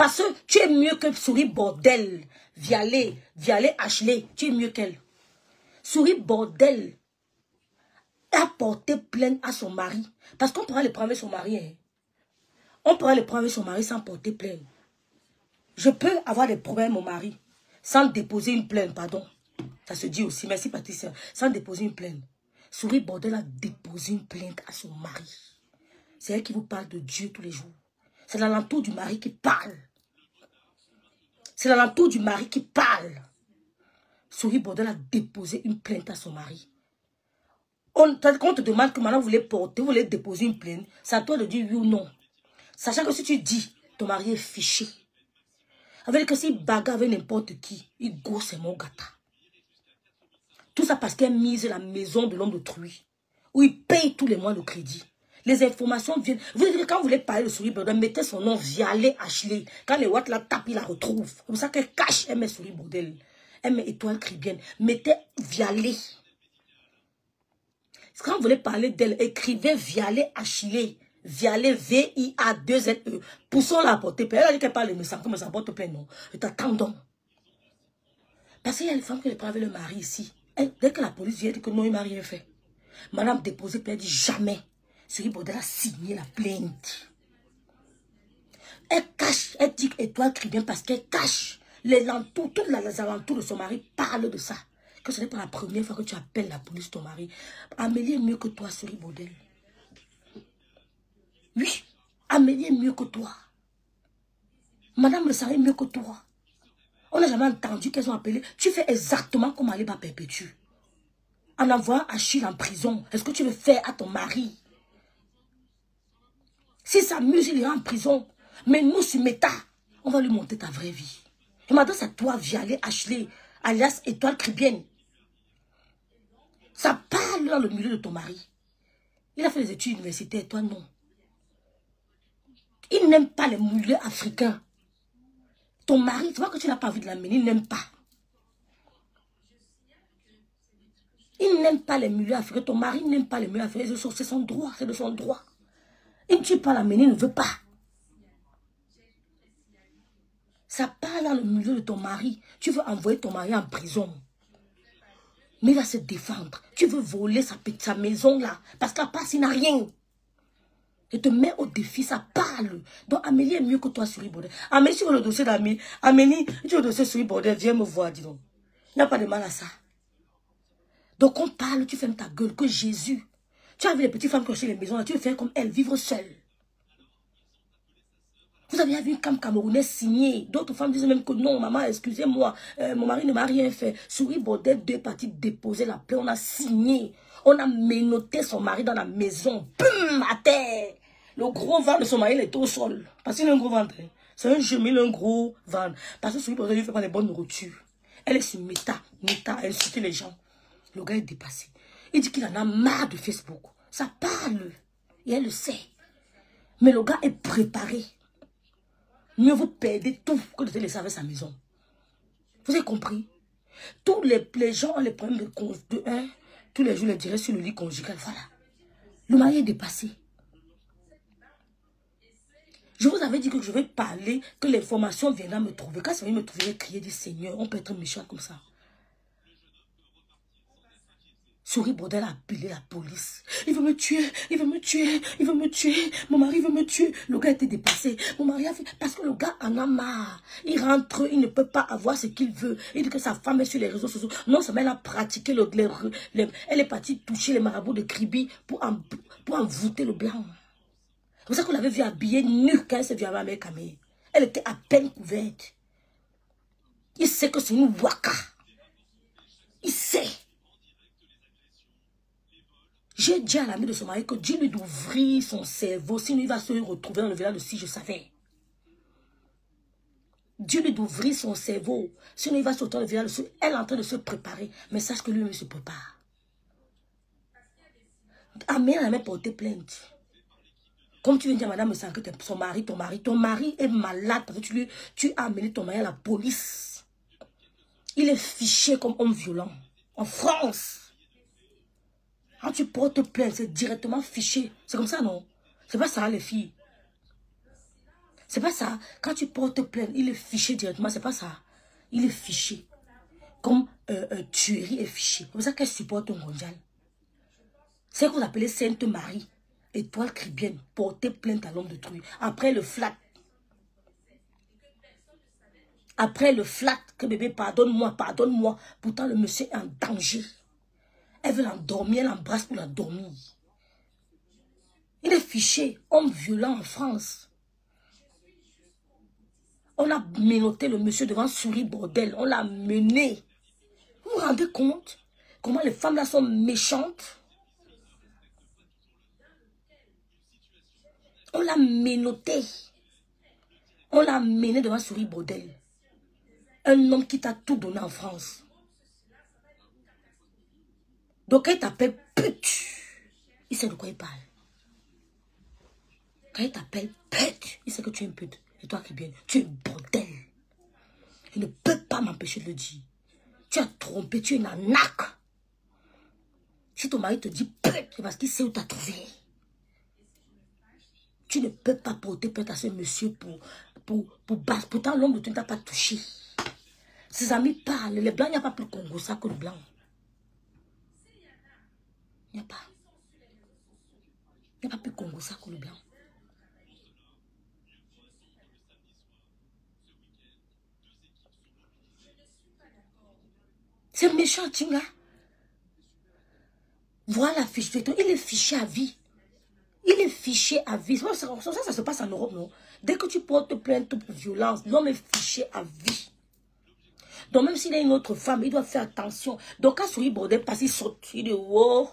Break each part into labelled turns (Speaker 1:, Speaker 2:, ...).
Speaker 1: Parce que tu es mieux que Souris Bordel. Vialet Ashley, tu es mieux qu'elle. Souris Bordel a porté plainte à son mari. Parce qu'on pourra le prendre avec son mari. Hein. On pourra le prendre avec son mari sans porter plainte. Je peux avoir des problèmes au mari sans déposer une plainte, pardon. Ça se dit aussi, merci Patricia. Sans déposer une plainte. Souris Bordel a déposé une plainte à son mari. C'est elle qui vous parle de Dieu tous les jours. C'est l'alentour du mari qui parle. C'est l'alentour du mari qui parle. Souris Bordel a déposé une plainte à son mari. On te demande que maintenant vous voulez porter, vous voulez déposer une plainte. C'est à toi de dire oui ou non. Sachant que si tu dis, ton mari est fiché. Avec que s'il bagarre avec n'importe qui, il gosse mon gâta. Tout ça parce qu'elle mise la maison de l'homme d'autrui. Où il paye tous les mois le crédit. Les informations viennent. Vous dites que quand vous voulez parler de Souris Bordel, mettez son nom Vialet Ashley. Quand les Watt la tapent, il la retrouve. C'est pour ça qu'elle cache, elle met Souris Bordel. Elle met étoile cribienne. Mettez Vialet. Quand vous voulez parler d'elle, écrivez Vialet Ashley. Vialet V-I-A-2-Z-E. Poussons la porter plainte. Elle a dit qu'elle parle de ça, comme ça porte plainte, non. Je t'attends donc. Parce qu'il y a les femmes qui les prennent avec le mari ici. Dès que la police vient, elle dit que non, il m'a rien fait. Madame déposée plainte, elle dit jamais. Souris Bordel a signé la plainte. Elle cache, elle dit étoile crie bien parce qu'elle cache. Les alentours, tous les alentours de son mari parlent de ça. Que ce n'est pas la première fois que tu appelles la police ton mari. Amélie est mieux que toi, Souris Bordel. Oui, Amélie est mieux que toi. Madame le savait mieux que toi. On n'a jamais entendu qu'elles ont appelé. Tu fais exactement comme Aliba Perpétue. En envoyant Achille en prison, est-ce que tu veux faire à ton mari? Si s'amuse, il est en prison. Mais nous, sur Meta, on va lui monter ta vraie vie. Je m'adresse à toi, Vialet Ashley, alias Étoile Cribienne. Ça parle dans le milieu de ton mari. Il a fait des études universitaires, toi non. Il n'aime pas les milieux africains. Ton mari, tu vois que tu n'as pas vu de l'amener, il n'aime pas. Il n'aime pas les milieux africains. Ton mari n'aime pas les milieux africains. C'est son droit, c'est de son droit. Il ne tue pas l'amener, il ne veut pas. Ça parle dans le milieu de ton mari. Tu veux envoyer ton mari en prison. Mais il va se défendre. Tu veux voler sa maison là. Parce qu'à part, il n'a rien. Je te mets au défi, ça parle. Donc Amélie est mieux que toi, Souris Bordel. Amélie, sur le dossier d'Amélie. Amélie, sur le dossier Souris Bordel, viens me voir, dis donc. Il n'y a pas de mal à ça. Donc on parle, tu fermes ta gueule, que Jésus. Tu as vu les petites femmes clocher les maisons là, tu veux faire comme elles, vivre seules. Vous avez vu une femme camerounaise signée. D'autres femmes disent même que non, maman, excusez-moi, mon mari ne m'a rien fait. Souris Bordel, 2 parties déposées la plainte, on a signé. On a menotté son mari dans la maison. Boum, à terre. Le gros ventre de son mari, il est au sol. Parce qu'il a un gros ventre. C'est un genou, il a un gros ventre. Parce que Souris Bordel ne fait pas les bonnes nourritures. Elle est sur Meta, elle insulte les gens. Le gars est dépassé. Il dit qu'il en a marre de Facebook. Ça parle. Et elle le sait. Mais le gars est préparé. Mieux vous perdez tout que de te laisser avec sa maison. Vous avez compris? Tous les gens ont les problèmes de un. Tous les jours, les dirait sur le lit conjugal. Voilà. Le mari est dépassé. Je vous avais dit que je vais parler, que l'information viendra me trouver. Quand ça vient me trouver, je vais crier du Seigneur. On peut être méchant comme ça. Souris Bordel a appelé la police. Il veut me tuer, il veut me tuer, il veut me tuer. Mon mari veut me tuer. Le gars était dépassé. Mon mari a fait... Parce que le gars en a marre. Il rentre, il ne peut pas avoir ce qu'il veut. Il dit que sa femme est sur les réseaux sociaux. Non, ça elle a pratiqué elle est partie toucher les marabouts de Kribi pour envoûter le blanc. C'est pour ça qu'on l'avait vu habillée nue quand elle s'est vue avec Amé Kamé. Elle était à peine couverte. Il sait que c'est une waka. Il sait. J'ai dit à l'ami de son mari que Dieu lui doit ouvrir son cerveau, sinon il va se retrouver dans le village de Si je savais. Dieu lui doit ouvrir son cerveau, sinon il va se retrouver dans le village de Si. Elle est en train de se préparer, mais sache que lui-même se prépare. Amé n'a même porté plainte. Comme tu viens de dire, madame, son mari, ton mari est malade parce que tu as amené ton mari à la police. Il est fiché comme homme violent. En France. Quand tu portes plainte, c'est directement fiché. C'est comme ça, non? C'est pas ça, les filles. C'est pas ça. Quand tu portes plainte, il est fiché directement. C'est pas ça. Il est fiché. Comme tuerie est fiché. C'est pour ça qu'elle supporte mondial. C'est ce qu'on appelait Sainte Marie. Étoile chrétienne. Porter plainte à l'homme de truie. Après le flat. Après le flat. Que bébé, pardonne-moi, pardonne-moi. Pourtant, le monsieur est en danger. Elle veut l'endormir. Elle l'embrasse pour la dormir. Il est fiché. Homme violent en France. On a menotté le monsieur devant Souris Bordel. On l'a mené. Vous vous rendez compte comment les femmes là sont méchantes? On l'a menotté. On l'a mené devant Souris Bordel. Un homme qui t'a tout donné en France. Donc quand il t'appelle pute, il sait de quoi il parle. Quand il t'appelle pute, il sait que tu es une pute. Et toi qui viens, tu es un bordel. Il ne peut pas m'empêcher de le dire. Tu as trompé, tu es une arnaque. Si ton mari te dit pute, c'est parce qu'il sait où t'as trouvé. Tu ne peux pas porter plainte à ce monsieur pour basse. Pourtant, l'homme de tu ne t'a pas touché. Ses amis parlent. Les blancs, il n'y a pas plus Congo ça que le blanc. Il n'y a pas. Il n'y a pas plus Congo ça que le blanc. C'est méchant, Tinga. Voilà, fiche. Il est fiché à vie. Il est fiché à vie. Ça se passe en Europe, non? Dès que tu portes plainte pour violence, l'homme est fiché à vie. Donc même s'il a une autre femme, il doit faire attention. Donc quand Souris Bordel passe, il saute. Il dit, wow.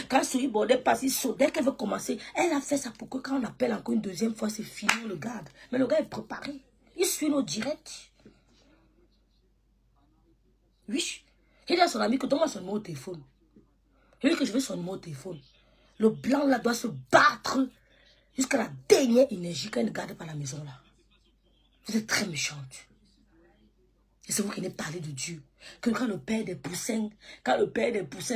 Speaker 1: Quand Souris Bordel passe, il saute. Dès qu'elle veut commencer, elle a fait ça pour que quand on appelle encore une deuxième fois, c'est fini, on le garde. Mais le gars est préparé. Il suit nos directs. Oui. Il dit à son ami que donne-moi son numéro de téléphone. Il dit que je veux son numéro de téléphone. Le blanc là doit se battre jusqu'à la dernière énergie qu'elle ne garde pas la maison là. Vous êtes très méchante. Et c'est vous qui venez parler de Dieu. Que quand le père des poussins,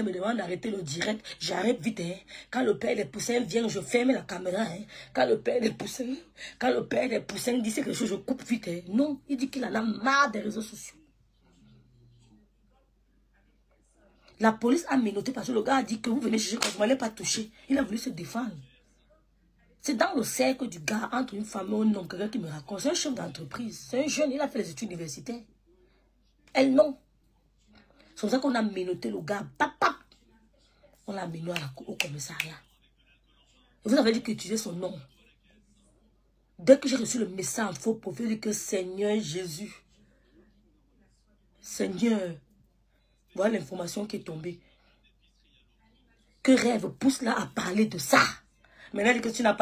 Speaker 1: me demande d'arrêter le direct, j'arrête vite. Hein. Quand le père des poussins vient, je ferme la caméra. Hein. Quand le père des poussins dit quelque chose, je coupe vite. Hein. Non, il dit qu'il en a marre des réseaux sociaux. La police a menotté parce que le gars a dit que vous venez chercher quand vous ne m'allez pas toucher. Il a voulu se défendre. C'est dans le cercle du gars, entre une femme et un homme, quelqu'un qui me raconte. C'est un chef d'entreprise. C'est un jeune, il a fait les études universitaires. Elle, non. C'est pour ça qu'on a menotté le gars. Papa. On l'a mené au commissariat. Et vous avez dit qu'utiliser son nom. Dès que j'ai reçu le message en faux profil, il dit que Seigneur Jésus. Seigneur. Voilà l'information qui est tombée. Que rêve pousse là à parler de ça. Maintenant, que tu n'as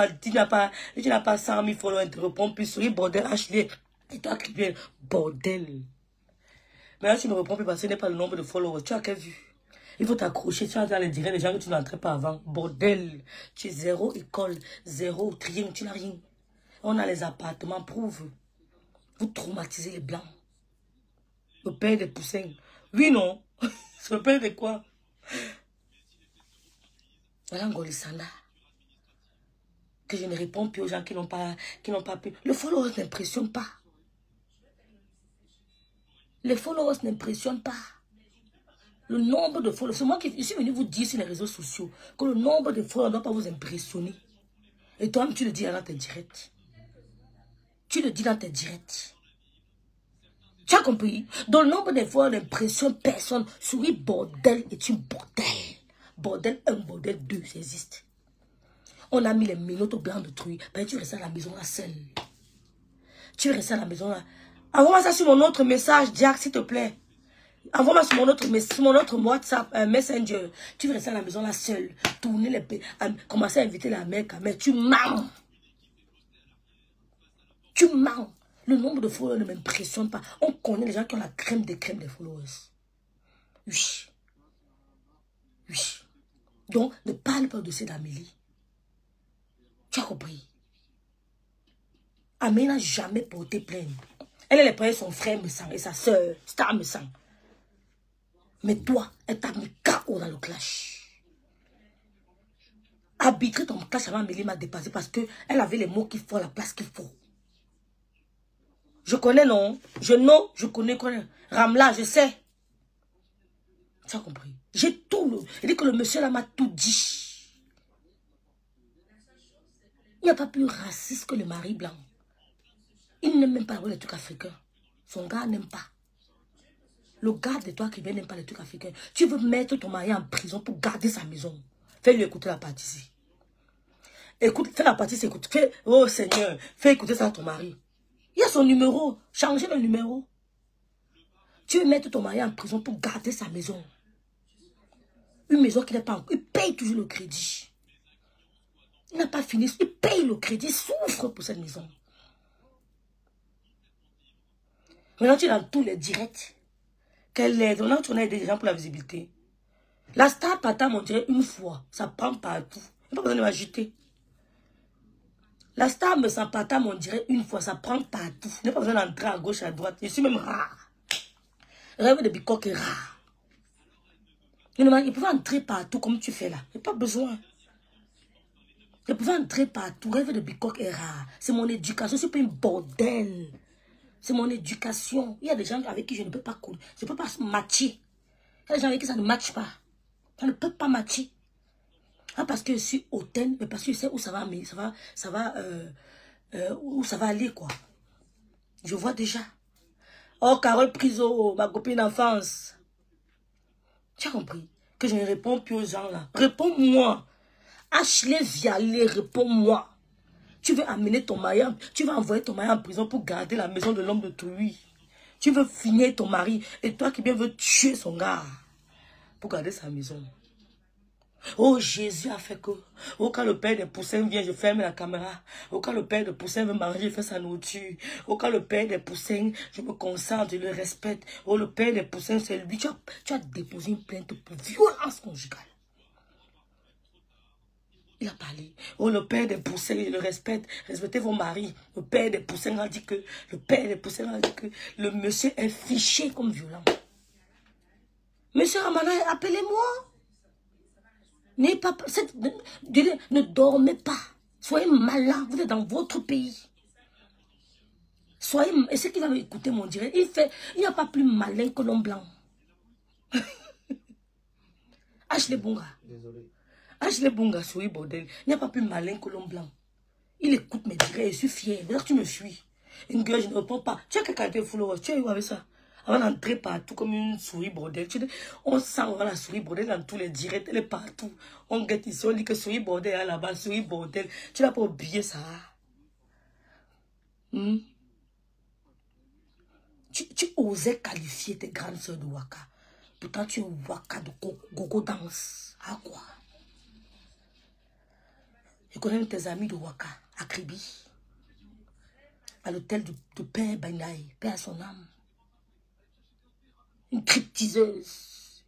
Speaker 1: pas 100 000 followers, tu réponds plus sur bordel, Ashley. Et toi qui viens, bordel. Maintenant, tu ne réponds plus parce que ce n'est pas le nombre de followers. Tu as qu'à vu. Il faut t'accrocher. Tu as dans les directs des gens que tu n'entrais pas avant. Bordel. Tu es zéro école, zéro rien. Tu n'as rien. On a les appartements, prouve. Vous traumatisez les blancs. Le père des poussins. Oui, non. C'est le père de quoi? Voilà Ngolisanda. Que je ne réponds plus aux gens qui n'ont pas pu. Le followers n'impressionne pas. Les followers n'impressionnent pas. Le nombre de followers. C'est moi qui suis venu vous dire sur les réseaux sociaux que le nombre de followers ne doit pas vous impressionner. Et toi-même, tu le dis dans tes directs. Tu le dis dans tes directs. Tu as compris? Donc, le nombre de followers n'impressionne personne. Souris bordel est une bordel. Bordel 1, bordel 2, ça existe. On a mis les menottes au blanc de truie. Ben, tu restes à la maison là seul. Tu restes à la maison là. Envoie-moi ça sur mon autre message, Jack, s'il te plaît. Envoie-moi sur mon autre WhatsApp, Messenger. Tu restes à la maison là seul. Tourner les pays. Commencer à inviter la mère, mais tu mens. Tu mens. Le nombre de followers ne m'impressionne pas. On connaît les gens qui ont la crème des followers. Oui. Oui. Donc, ne parle pas de dossier d'Amélie. Tu as compris? Amélie n'a jamais porté plainte. Elle est les premiers, son frère me sent et sa soeur, Star me sent. Mais toi, elle t'a mis KO dans le clash. Arbitrer ton clash avant Amélie m'a dépassé parce qu'elle avait les mots qu'il faut à la place qu'il faut. Je connais, non? Je connais. Ramla, je sais. Tu as compris? J'ai tout. Il dit que le monsieur là m'a tout dit. Il n'y a pas plus raciste que le mari blanc. Il n'aime même pas les trucs africains. Son gars n'aime pas. Le gars de toi qui n'aime pas les trucs africains. Tu veux mettre ton mari en prison pour garder sa maison. Fais-lui écouter la partie ici. Écoute, fais la partie ici. Écoute. Fais, oh Seigneur, fais écouter ça à ton mari. Il y a son numéro. Changez le numéro. Tu veux mettre ton mari en prison pour garder sa maison. Une maison qui n'est pas encore. Il paye toujours le crédit. Il n'a pas fini. Il paye le crédit. Il souffre pour cette maison. Maintenant, tu es dans tous les directs. Quelle aide? On a aidé des gens pour la visibilité. La star Patam, on dirait une fois. Ça prend partout. Il n'y a pas besoin de m'ajouter. La star me sent Patam, on dirait une fois. Ça prend partout. Il n'y a pas besoin d'entrer à gauche, à droite. Je suis même rare. Rêve de bicoque est rare. Il pouvait entrer partout comme tu fais là. Il n'y a pas besoin. Il pouvait entrer partout. Rêve de bicoque est rare. C'est mon éducation. C'est pas une bordel. C'est mon éducation. Il y a des gens avec qui je ne peux pas courir. Je ne peux pas matcher. Il y a des gens avec qui ça ne matche pas. Ça ne peut pas matcher. Ah, parce que je suis hautaine, mais parce que je sais où ça va, mais où ça va aller, quoi. Je vois déjà. Oh, Carole Priso, ma copine d'enfance. Tu as compris? Que je ne réponds plus aux gens là. Réponds-moi. Ashley Vialé, réponds-moi. Tu veux amener ton mari, tu vas envoyer ton mari en prison pour garder la maison de l'homme de Toulouse. Tu veux finir ton mari et toi qui bien veux tuer son gars pour garder sa maison. Oh, Jésus a fait que, oh, quand le père des poussins vient, je ferme la caméra. Oh, quand le père des poussins veut manger, je fais sa nourriture. Oh, quand le père des poussins, je me concentre, je le respecte. Oh, le père des poussins, c'est lui. Tu as déposé une plainte pour violence conjugale. Il a parlé. Oh, le père des poussins, je le respecte. Respectez vos maris. Le père des poussins a dit que, le monsieur est fiché comme violent. Monsieur Ramana, appelez-moi. Ne dormez pas. Soyez malin. Vous êtes dans votre pays. Soyez. Et ce qui va m'écouter mon direct, il n'y a pas plus malin que l'homme blanc. Ashley Bunga. Désolé. Ashley Bunga, soyez bordel. Il n'y a pas plus malin que l'homme blanc. Il écoute mes directs. Je suis fier. D'ailleurs, tu me fuis. Une gueule, je ne réponds pas. Tu as quelqu'un de followers. Tu as eu avec ça. Avant d'entrer partout comme une souris bordel. On sent la souris bordel dans tous les directs. Elle est partout. On guette ici. On dit que souris bordel est là-bas. Souris bordel. Tu n'as pas oublié ça. Tu osais qualifier tes grandes soeurs de Waka. Pourtant, tu es Waka de Gogo Dance. À quoi? Je connais tes amis de Waka. À Kribi. À l'hôtel de Père Banaï. Père à son âme. Une cryptiseuse.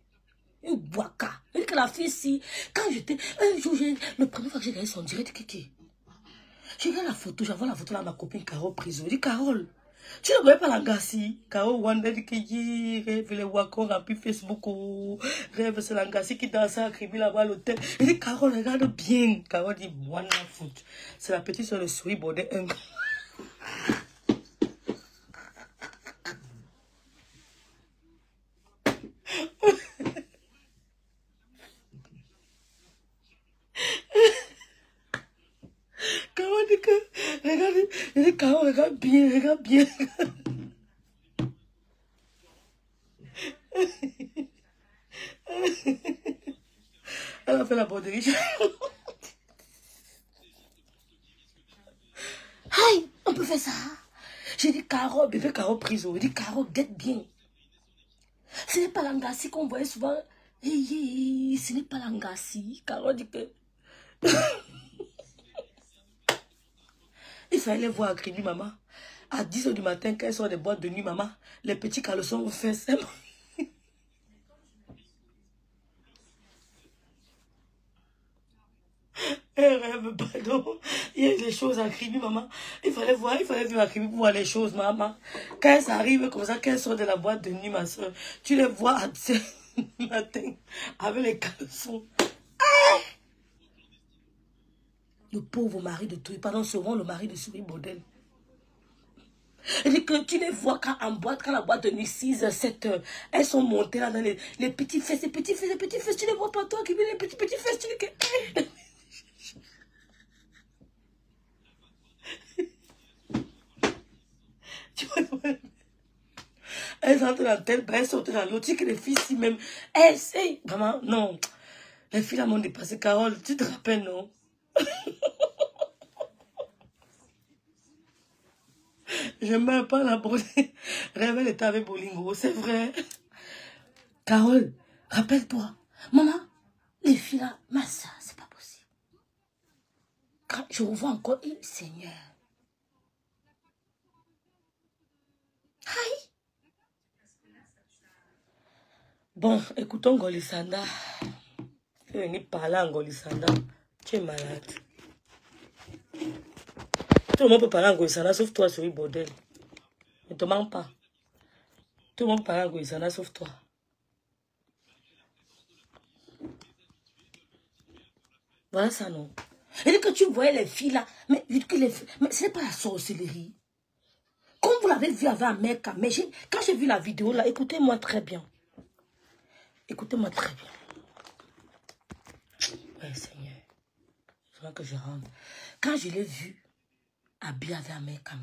Speaker 1: Une Waka. Elle dit que la fille, si. Quand j'étais. Un jour, le premier fois que j'ai regardé son direct, Kiki. J'ai regardé la photo. J'avais la photo là, ma copine Carole Priso. Je dis, Carole. Tu ne connais pas Langassi? Carole Wanda dit que rêve les Waka rempli Facebook. Rêve c'est Langassi qui danse à Kribi là-bas à l'hôtel. Je dis, Carole, regarde bien. Carole dit, Wanda foot. C'est la petite sur le souris bordel. Carole dit que, regarde, je dis, Carole, regarde bien, regarde bien. Elle a fait la borderie. Aïe, on peut faire ça. J'ai dit, Carole, bébé Carole Priso. J'ai dit, Carole, guette bien. Ce n'est pas Langassi qu'on voyait souvent. Ce n'est pas Langassi. Carole dit que. Il fallait voir à Kribi, maman. À 10 h du matin, quand elles sont des boîtes de nuit, maman, les petits caleçons ont fait ça. Pardon. Il y a des choses à Kribi, maman. Il fallait vivre à Kribi pour voir les choses, maman. Quand elles arrivent comme ça, quand elles sortent de la boîte de nuit, ma soeur, tu les vois à 10 h du matin avec les caleçons. Ah! Le pauvre mari de Touy, pardon, souvent le mari de Souris Bordel. Elle dit que tu les vois quand en boîte, quand la boîte de nuit 6, 7 heures, elles sont montées là dans les petits fesses, les petits fesses, tu les vois pas toi qui vis les petits fesses, tu les... Tu vois, elles entrent dans tel bain, elles sortent dans l'autre, que les filles si même, elles, c'est vraiment, non. Les filles là m'ont dépassé, Carole, tu te rappelles, non? Je ne meurs pas la beauté. Révèle était avec Bolingo, c'est vrai. Carole, rappelle-toi. Maman, les filles là, ma soeur, c'est pas possible. Quand je revois encore, Seigneur. Aïe. Bon, écoutons Golisanda. Tu es venu parler en Golisanda. Tu es malade. Tout le monde peut parler en Golisanda, sauf toi, sur le bordel. Ne te mens pas. Tout le monde peut parler en Golisanda, sauf toi. Voilà ça, non? Et dès que tu voyais les filles là, mais ce n'est pas la sorcellerie. Comme vous l'avez vu avec America, mais quand j'ai vu la vidéo là, écoutez-moi très bien. Écoutez-moi très bien. Ouais, Seigneur. Il faudra que je rentre. Quand je l'ai vu habillé avec America,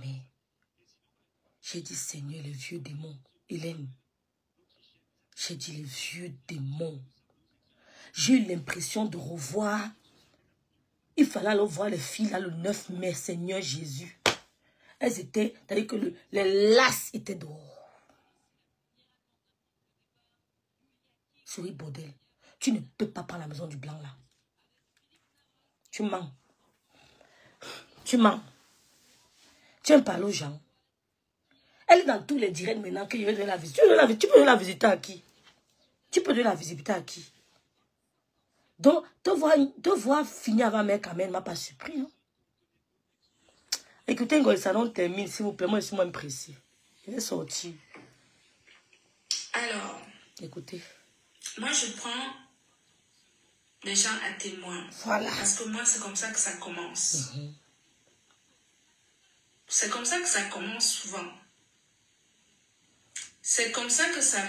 Speaker 1: j'ai dit, Seigneur, les vieux démons. Hélène. J'ai dit, les vieux démons. J'ai eu l'impression de revoir. Il fallait aller voir les filles là le 9 mai, Seigneur Jésus. Elles étaient, c'est-à-dire que les lasses étaient dehors. Souris bordel. Tu ne peux pas prendre la maison du blanc là. Tu mens. Tu mens. Tu aimes parler aux gens. Elle est dans tous les directs maintenant que je vais donner la visite. Tu peux donner la visiter à qui? Tu peux donner la visite à qui? Donc, te voir finir avant mec quand même ne m'a pas surpris. Hein? Écoutez, le salon termine, s'il vous plaît. Moi, je suis moins pressé. Je vais sortir.
Speaker 2: Alors,
Speaker 1: écoutez.
Speaker 2: Moi, je prends les gens à témoin.
Speaker 1: Voilà.
Speaker 2: Parce que moi, c'est comme ça que ça commence. C'est comme ça que ça commence souvent. C'est comme ça que ça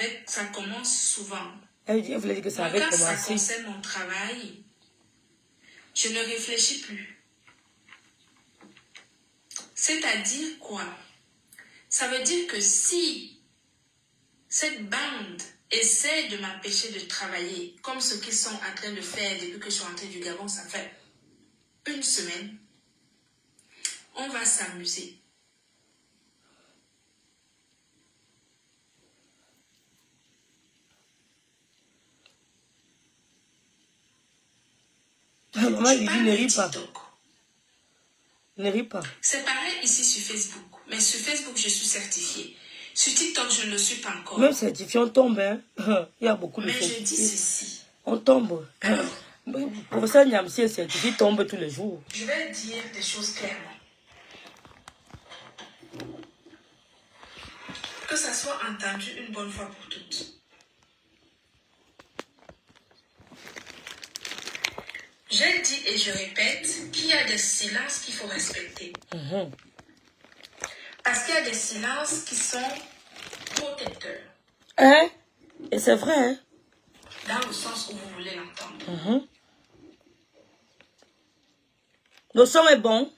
Speaker 2: commence souvent.
Speaker 1: Elle voulait dire que ça avait commencé.
Speaker 2: Quand ça concerne mon travail, je ne réfléchis plus. C'est-à-dire quoi? Ça veut dire que si cette bande essaie de m'empêcher de travailler, comme ce qu'ils sont en train de faire depuis que je suis rentrée du Gabon, ça fait une semaine, on va s'amuser.
Speaker 1: Maman, il dit ne ris pas. Ne ris pas.
Speaker 2: C'est pareil ici sur Facebook. Mais sur Facebook, je suis certifiée. Sur TikTok, je ne le suis pas encore.
Speaker 1: Même certifié, on tombe. Hein? Il y a beaucoup de certifiés.
Speaker 2: Mais je dis ceci.
Speaker 1: On tombe. Professeur Niamsi est certifié, il tombe tous les jours.
Speaker 2: Je vais dire des choses clairement. Que ça soit entendu une bonne fois pour toutes. J'ai dit et je répète qu'il y a des silences qu'il faut respecter. Parce qu'il y a des silences qui sont protecteurs.
Speaker 1: Hein? Et c'est vrai, hein?
Speaker 2: Dans le sens où vous voulez l'entendre.
Speaker 1: Le son est bon.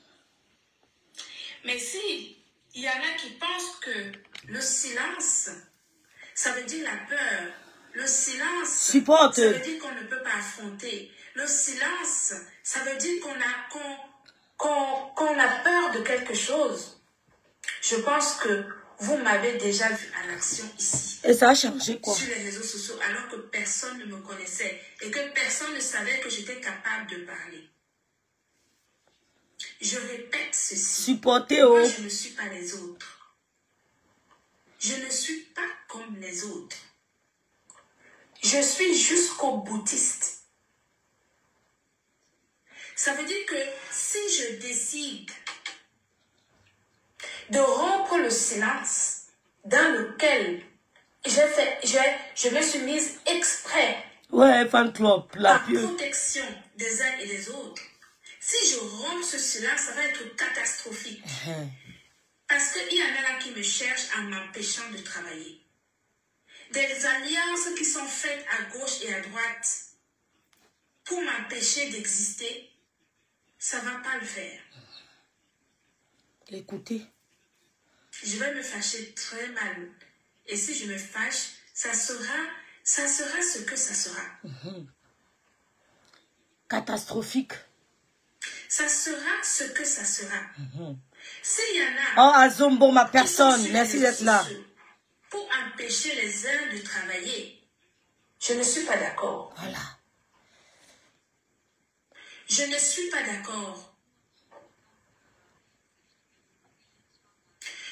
Speaker 2: Mais si il y en a qui pensent que le silence, ça veut dire la peur. Le silence, ça veut dire qu'on ne peut pas affronter. Le silence, ça veut dire qu'on a peur de quelque chose. Je pense que vous m'avez déjà vu à l'action ici.
Speaker 1: Et ça a changé quoi?
Speaker 2: Sur les réseaux sociaux, alors que personne ne me connaissait et que personne ne savait que j'étais capable de parler. Je répète ceci.
Speaker 1: Supportez
Speaker 2: Moi, je ne suis pas les autres. Je ne suis pas comme les autres. Je suis jusqu'au boutiste. Ça veut dire que si je décide de rompre le silence dans lequel je me suis mise exprès
Speaker 1: fan club, la
Speaker 2: protection des uns et des autres. Si je romps ce silence, ça va être catastrophique. Parce qu'il y en a là qui me cherchent en m'empêchant de travailler. Des alliances qui sont faites à gauche et à droite pour m'empêcher d'exister, ça ne va pas le faire.
Speaker 1: Écoutez.
Speaker 2: Je vais me fâcher très mal. Et si je me fâche, ça sera ce que ça sera.
Speaker 1: Catastrophique.
Speaker 2: Ça sera ce que ça sera. S'il y en a...
Speaker 1: Oh, Azombo, ma personne, merci d'être là.
Speaker 2: Pour empêcher les uns de travailler, je ne suis pas d'accord.
Speaker 1: Voilà.
Speaker 2: Je ne suis pas d'accord.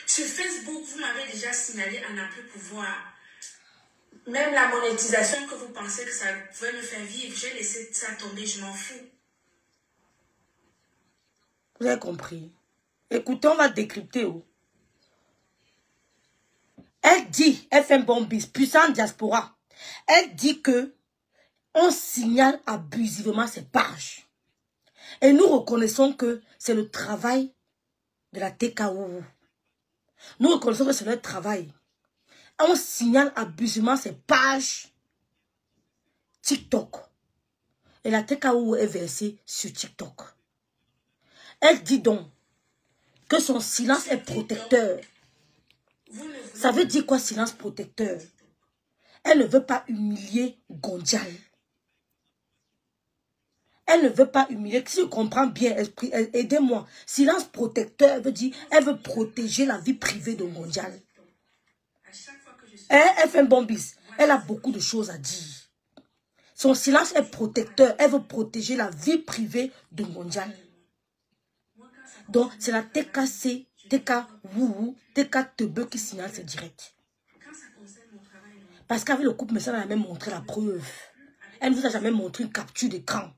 Speaker 2: Sur Facebook, vous m'avez déjà signalé à ne plus pouvoir. Même la monétisation que vous pensez que ça pouvait me faire vivre, j'ai laissé ça tomber, je m'en fous.
Speaker 1: Vous avez compris? Écoutez, on va décrypter. Oh. Elle dit, FM Bombis, puissante diaspora, elle dit que on signale abusivement ces pages. Et nous reconnaissons que c'est le travail de la TKO. Nous reconnaissons que c'est notre travail. On signale abusivement ces pages TikTok. Et la TKO est versée sur TikTok. Elle dit donc que son silence est protecteur. Ça veut dire quoi, silence protecteur? Elle ne veut pas humilier Gondial. Elle ne veut pas humilier. Si je comprends bien, esprit, aidez-moi. Silence protecteur veut dire elle veut protéger la vie privée de Gondial. Elle fait un bon bis. Elle a beaucoup de choses à dire. Son silence est protecteur. Elle veut protéger la vie privée de Gondial. Donc, c'est la TKC, TK Wouhou, TK Tebe qui signale ce direct. Parce qu'avec le couple, mais ça n'a même montré la preuve. Elle ne vous a jamais montré une capture d'écran.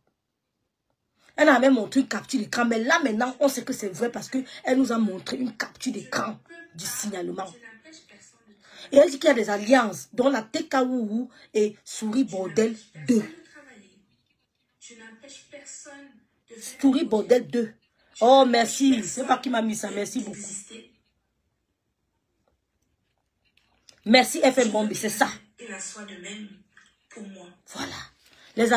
Speaker 1: Elle n'a même montré une capture d'écran. Mais là, maintenant, on sait que c'est vrai parce qu'elle nous a montré une capture d'écran du signalement. Et elle dit qu'il y a des alliances, dont la TK Wouhou et Souris Bordel 2. Souris Bordel 2. Oh, merci. C'est pas qui m'a mis ça. Merci beaucoup. Merci FM Bombi, c'est ça.
Speaker 2: Il en soit de même pour moi.
Speaker 1: Voilà. Les